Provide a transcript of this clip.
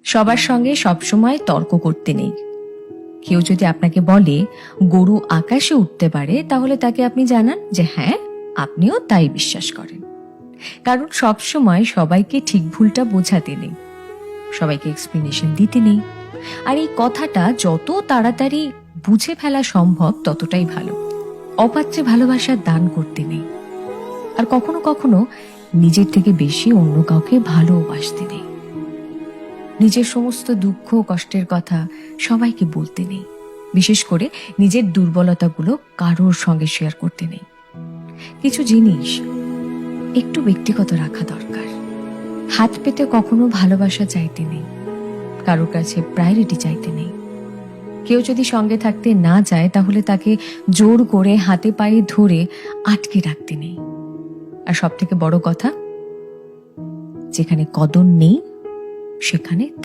সবার সঙ্গে সবসময় তর্ক করতে নেই। কেউ যদি আপনাকে বলে গরু আকাশে উঠতে পারে, তাহলে তাকে আপনি জানান যে হ্যাঁ, আপনিও তাই বিশ্বাস করেন। কারণ সবসময় সবাইকে ঠিক ভুলটা বোঝাতে নেই, সবাইকে এক্সপ্লেনেশন দিতে নেই। আর এই কথাটা যত তাড়াতাড়ি বুঝে ফেলা সম্ভব ততটাই ভালো। অপাত্রে ভালোবাসার দান করতে নেই। আর কখনো কখনো নিজের থেকে বেশি অন্য কাউকে ভালোবাসতে নেই। নিজের সমস্ত দুঃখ কষ্টের কথা সবাইকে বলতে নেই। বিশেষ করে নিজের দুর্বলতাগুলো কারোর সঙ্গে শেয়ার করতে নেই। কিছু জিনিস একটু ব্যক্তিগত রাখা দরকার। হাত পেতে কখনো ভালোবাসা চাইতে নেই, কারোর কাছে প্রায়োরিটি চাইতে নেই। কেউ যদি সঙ্গে থাকতে না চায়, তাহলে তাকে জোর করে হাতে পায়ে ধরে আটকে রাখতে নেই। আর সব থেকে বড় কথা, যেখানে কদর নেই সেখানে